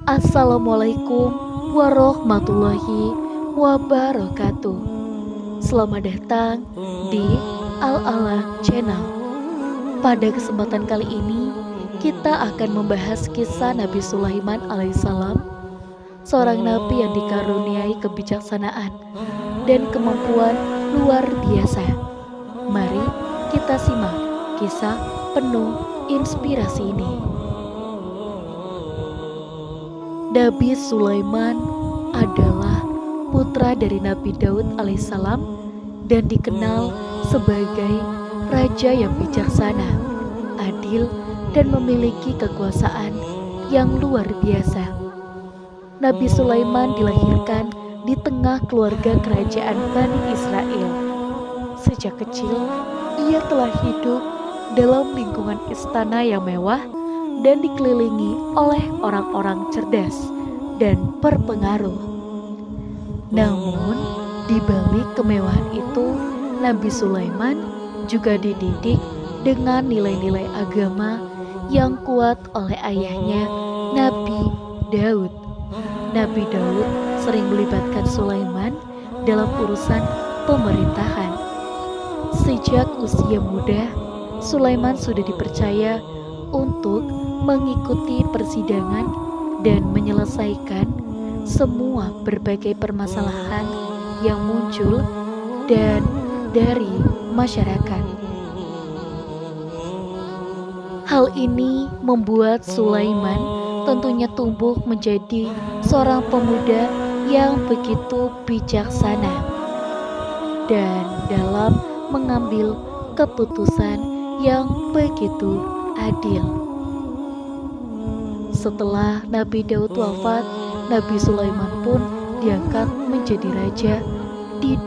Assalamualaikum warahmatullahi wabarakatuh. Selamat datang di Al-Alam Channel. Pada kesempatan kali ini, kita akan membahas kisah Nabi Sulaiman alaihissalam, seorang nabi yang dikaruniai kebijaksanaan dan kemampuan luar biasa. Mari kita simak kisah penuh inspirasi ini. Nabi Sulaiman adalah putra dari Nabi Daud alaihissalam dan dikenal sebagai raja yang bijaksana, adil, dan memiliki kekuasaan yang luar biasa. Nabi Sulaiman dilahirkan di tengah keluarga kerajaan Bani Israel. Sejak kecil, ia telah hidup dalam lingkungan istana yang mewah dan dikelilingi oleh orang-orang cerdas dan berpengaruh. Namun, di balik kemewahan itu, Nabi Sulaiman juga dididik dengan nilai-nilai agama yang kuat oleh ayahnya, Nabi Daud. Nabi Daud sering melibatkan Sulaiman dalam urusan pemerintahan. Sejak usia muda, Sulaiman sudah dipercaya untuk mengikuti persidangan dan menyelesaikan semua berbagai permasalahan yang muncul dan dari masyarakat. Hal ini membuat Sulaiman tentunya tumbuh menjadi seorang pemuda yang begitu bijaksana dan dalam mengambil keputusan yang begitu adil. Setelah Nabi Daud wafat, Nabi Sulaiman pun diangkat menjadi raja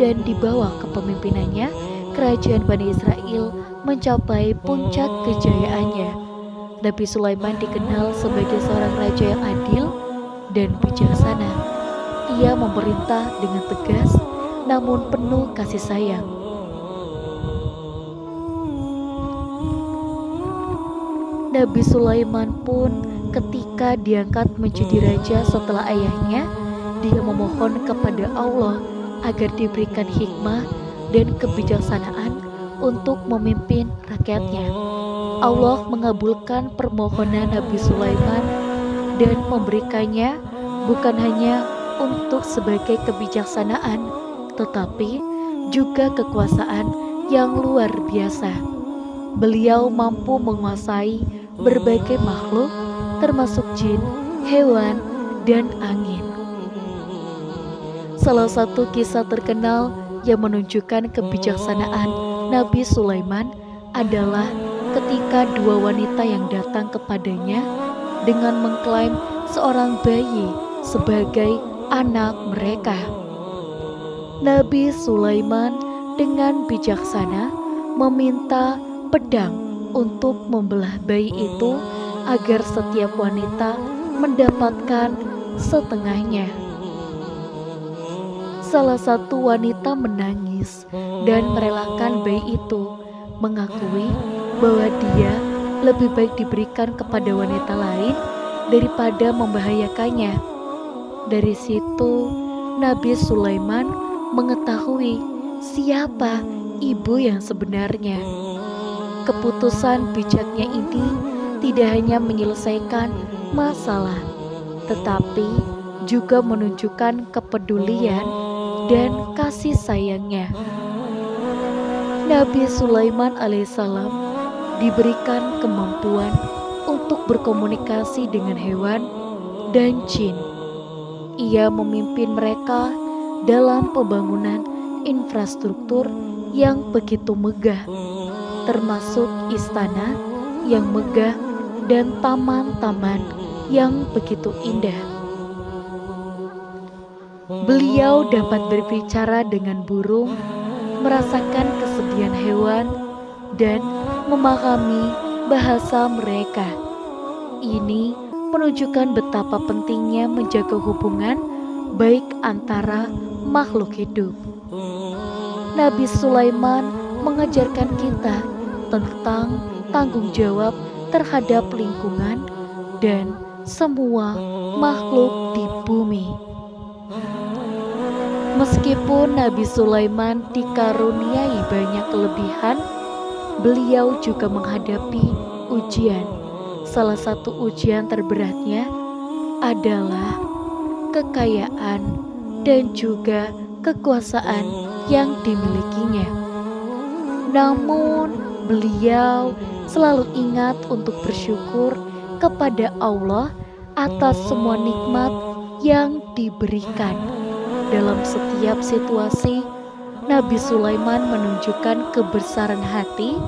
dan di bawah kepemimpinannya, kerajaan Bani Israel mencapai puncak kejayaannya. Nabi Sulaiman dikenal sebagai seorang raja yang adil dan bijaksana. Ia memerintah dengan tegas namun penuh kasih sayang. Nabi Sulaiman pun ketika diangkat menjadi raja setelah ayahnya, dia memohon kepada Allah agar diberikan hikmah dan kebijaksanaan untuk memimpin rakyatnya. Allah mengabulkan permohonan Nabi Sulaiman dan memberikannya bukan hanya untuk sebagai kebijaksanaan, tetapi juga kekuasaan yang luar biasa. Beliau mampu menguasai berbagai makhluk, termasuk jin, hewan, dan angin. Salah satu kisah terkenal yang menunjukkan kebijaksanaan Nabi Sulaiman adalah ketika dua wanita yang datang kepadanya dengan mengklaim seorang bayi sebagai anak mereka. Nabi Sulaiman dengan bijaksana meminta pedang untuk membelah bayi itu agar setiap wanita mendapatkan setengahnya. Salah satu wanita menangis dan merelakan bayi itu, mengakui bahwa dia lebih baik diberikan kepada wanita lain daripada membahayakannya. Dari situ, Nabi Sulaiman mengetahui siapa ibu yang sebenarnya. Keputusan bijaknya ini tidak hanya menyelesaikan masalah, tetapi juga menunjukkan kepedulian dan kasih sayangnya. Nabi Sulaiman alaihissalam diberikan kemampuan untuk berkomunikasi dengan hewan dan jin. Ia memimpin mereka dalam pembangunan infrastruktur yang begitu megah, termasuk istana yang megah dan taman-taman yang begitu indah. Beliau dapat berbicara dengan burung, merasakan kesedihan hewan, dan memahami bahasa mereka. Ini menunjukkan betapa pentingnya menjaga hubungan baik antara makhluk hidup. Nabi Sulaiman mengajarkan kita tentang tanggung jawab terhadap lingkungan dan semua makhluk di bumi. Meskipun Nabi Sulaiman dikaruniai banyak kelebihan, beliau juga menghadapi ujian. Salah satu ujian terberatnya adalah kekayaan dan juga kekuasaan yang dimilikinya. Namun, beliau selalu ingat untuk bersyukur kepada Allah atas semua nikmat yang diberikan. Dalam setiap situasi, Nabi Sulaiman menunjukkan kebesaran hati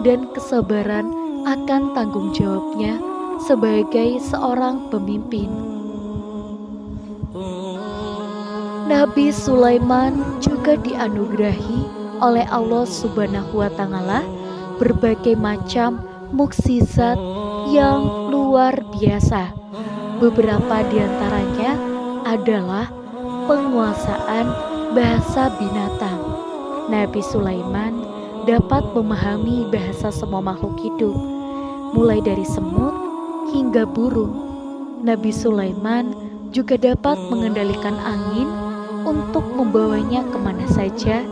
dan kesabaran akan tanggung jawabnya sebagai seorang pemimpin. Nabi Sulaiman juga dianugerahi oleh Allah Subhanahu wa Ta'ala berbagai macam mukjizat yang luar biasa. Beberapa di antaranya adalah penguasaan bahasa binatang. Nabi Sulaiman dapat memahami bahasa semua makhluk hidup, mulai dari semut hingga burung. Nabi Sulaiman juga dapat mengendalikan angin untuk membawanya kemana saja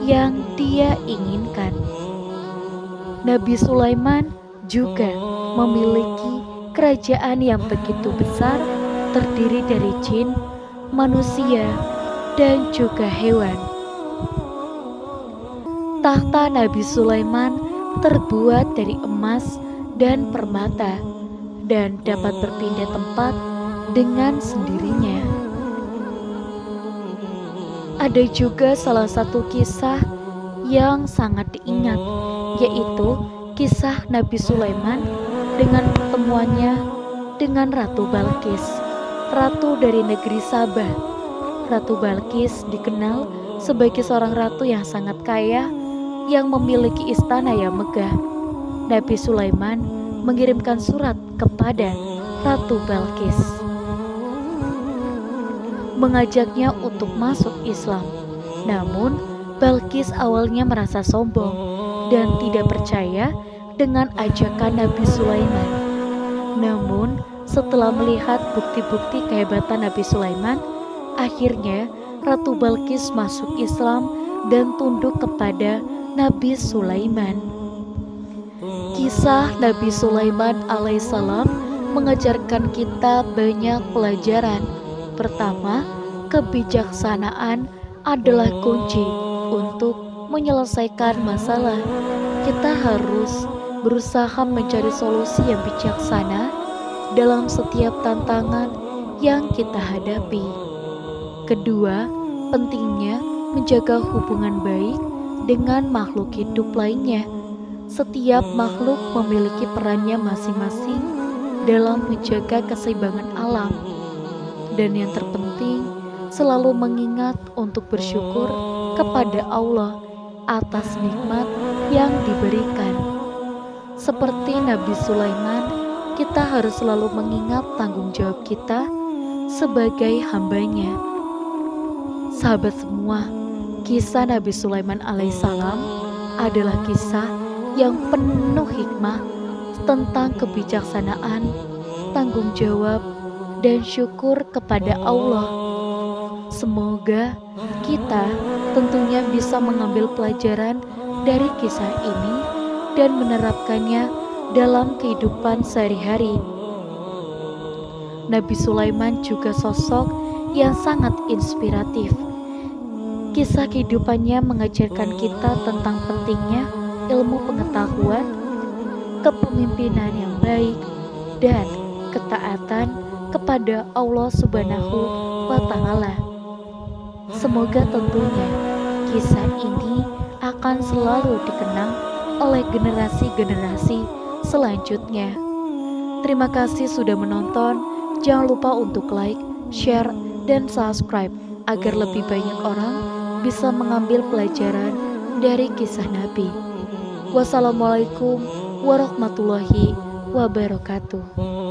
yang dia inginkan. Nabi Sulaiman juga memiliki kerajaan yang begitu besar, terdiri dari jin, manusia, dan juga hewan. Tahta Nabi Sulaiman terbuat dari emas dan permata dan dapat berpindah tempat dengan sendirinya. Ada juga salah satu kisah yang sangat diingat, yaitu kisah Nabi Sulaiman dengan pertemuannya dengan Ratu Balqis, ratu dari negeri Sabah. Ratu Balqis dikenal sebagai seorang ratu yang sangat kaya yang memiliki istana yang megah. Nabi Sulaiman mengirimkan surat kepada Ratu Balqis, mengajaknya untuk masuk Islam. Namun, Balqis awalnya merasa sombong dan tidak percaya dengan ajakan Nabi Sulaiman. Namun, setelah melihat bukti-bukti kehebatan Nabi Sulaiman, akhirnya Ratu Balqis masuk Islam dan tunduk kepada Nabi Sulaiman. Kisah Nabi Sulaiman alaihissalam mengajarkan kita banyak pelajaran. Pertama, kebijaksanaan adalah kunci untuk menyelesaikan masalah. Kita harus berusaha mencari solusi yang bijaksana dalam setiap tantangan yang kita hadapi. Kedua, pentingnya menjaga hubungan baik dengan makhluk hidup lainnya. Setiap makhluk memiliki perannya masing-masing dalam menjaga keseimbangan alam. Dan yang terpenting, selalu mengingat untuk bersyukur kepada Allah atas nikmat yang diberikan. Seperti Nabi Sulaiman, kita harus selalu mengingat tanggung jawab kita sebagai hambanya. Sahabat semua, kisah Nabi Sulaiman alaihissalam adalah kisah yang penuh hikmah tentang kebijaksanaan, tanggung jawab, dan syukur kepada Allah. Semoga kita tentunya bisa mengambil pelajaran dari kisah ini dan menerapkannya dalam kehidupan sehari-hari. Nabi Sulaiman juga sosok yang sangat inspiratif. Kisah kehidupannya mengajarkan kita tentang pentingnya ilmu pengetahuan, kepemimpinan yang baik, dan ketaatan kepada Allah Subhanahu wa Ta'ala. Semoga tentunya kisah ini akan selalu dikenang oleh generasi-generasi selanjutnya. Terima kasih sudah menonton. Jangan lupa untuk like, share, dan subscribe agar lebih banyak orang bisa mengambil pelajaran dari kisah Nabi. Wassalamualaikum warahmatullahi wabarakatuh.